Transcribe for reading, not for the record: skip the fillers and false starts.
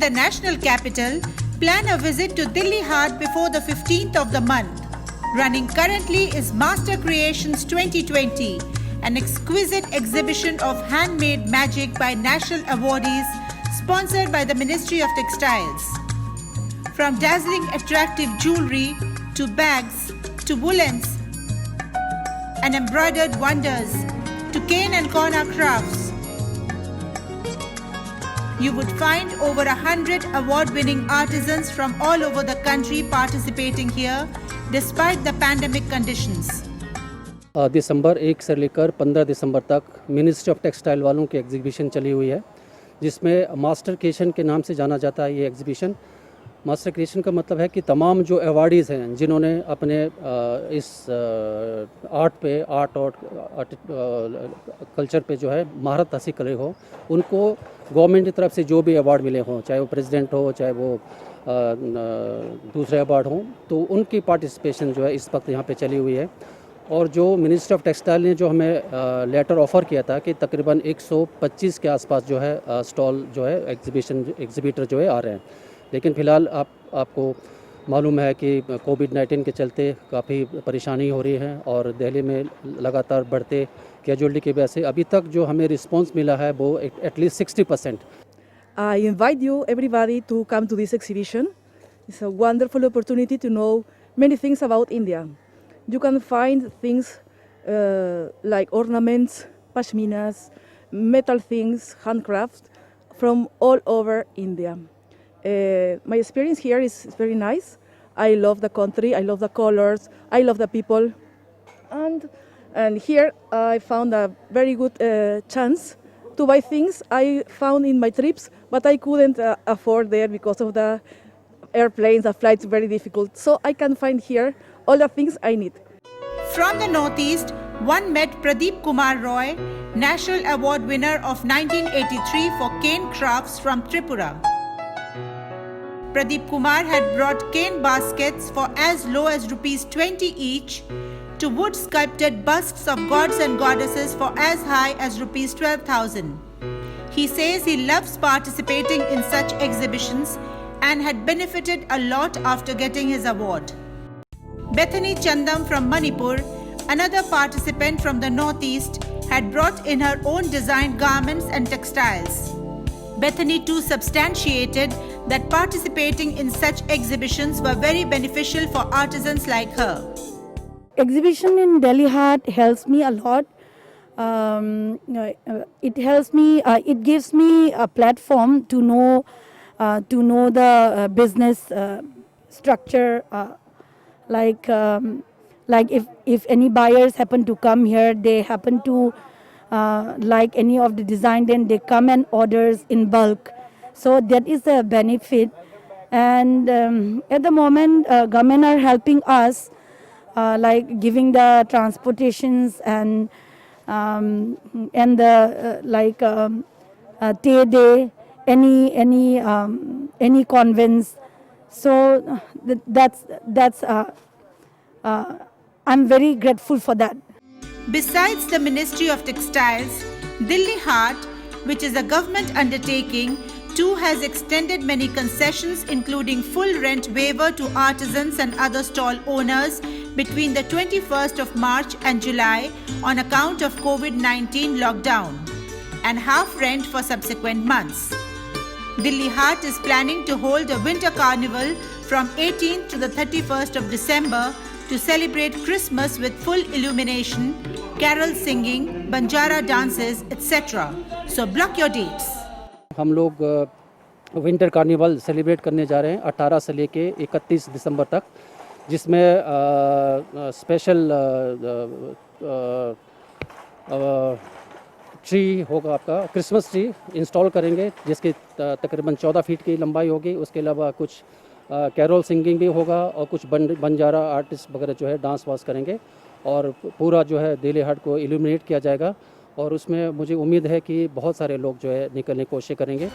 in the national capital, plan a visit to Dilli Haat before the 15th of the month. Running currently is Master Creations 2020, an exquisite exhibition of handmade magic by national awardees sponsored by the Ministry of Textiles. From dazzling attractive jewelry to bags to woolens and embroidered wonders to cane and corner crafts, you would find over 100 award-winning artisans from all over the country participating here despite the pandemic conditions. दिसंबर 1 से लेकर 15 दिसंबर तक ministry of textile वालों की exhibition चली हुई है, जिसमें master creation के नाम से जाना जाता है। ये एग्जीबिशन मास्टर क्रिएशन का मतलब है कि तमाम जो अवार्डीज़ हैं जिन्होंने अपने इस आर्ट और कल्चर पे जो है महारत हासिल करे हो, उनको गवर्नमेंट की तरफ से जो भी अवार्ड मिले हों, चाहे वो प्रेसिडेंट हो, चाहे वो दूसरे अवार्ड हों, तो उनकी पार्टिसिपेशन जो है इस वक्त यहाँ पे चली हुई है। और जो मिनिस्ट्री ऑफ टेक्सटाइल ने जो हमें लेटर ऑफ़र किया था कि तकरीबन 125 के आसपास जो है स्टॉल जो है एग्जीबिटर जो है आ रहे हैं, लेकिन फ़िलहाल आपको मालूम है कि कोविड-19 के चलते काफ़ी परेशानी हो रही है और दिल्ली में लगातार बढ़ते कैजुअलिटी की वजह से अभी तक जो हमें रिस्पांस मिला है वो at least 60%। I invite you, everybody, to come to this exhibition. It's a wonderful opportunity to know many things about India. You can find things like ornaments, pashminas, metal things, handcrafts from all over India. My experience here is very nice. I love the country, I love the colors, I love the people. And here I found a very good chance to buy things I found in my trips, but I couldn't afford there because of the airplanes, the flights very difficult. So I can find here all the things I need. From the Northeast, one met Pradeep Kumar Roy, National Award winner of 1983 for cane crafts from Tripura. Pradeep Kumar had brought cane baskets for as low as rupees 20 each to wood sculpted busts of gods and goddesses for as high as rupees 12,000. He says he loves participating in such exhibitions and had benefited a lot after getting his award. Bethany Chandam from Manipur, another participant from the Northeast, had brought in her own designed garments and textiles. Bethany too substantiated that participating in such exhibitions were very beneficial for artisans like her. Exhibition in Dilli Haat helps me a lot. It helps me. It gives me a platform to know the business structure. Like if any buyers happen to come here, they happen to like any of the design, then they come and orders in bulk. So that is a benefit. And at the moment, government are helping us. Like giving the transportations and the day any convents. So that's I'm very grateful for that. Besides the Ministry of Textiles, Dilli Haat, which is a government undertaking, too has extended many concessions including full rent waiver to artisans and other stall owners between the 21st of March and July on account of COVID-19 lockdown and half rent for subsequent months. Dilli Haat is planning to hold a winter carnival from 18th to the 31st of December to celebrate Christmas with full illumination, carol singing, Banjara dances, etc. So block your dates. हम लोग winter carnival celebrate करने जा रहे हैं 18 से लेके 31 दिसंबर तक, जिसमें स्पेशल ट्री होगा, आपका क्रिसमस ट्री इंस्टॉल करेंगे जिसकी तकरीबन 14 फीट की लंबाई होगी। उसके अलावा कुछ कैरोल सिंगिंग भी होगा और कुछ बंजारा आर्टिस्ट वगैरह जो है डांस वांस करेंगे और पूरा जो है दिल्ली हाट को इल्यूमिनेट किया जाएगा और उसमें मुझे उम्मीद है कि बहुत सारे लोग जो है निकलने की कोशिश करेंगे।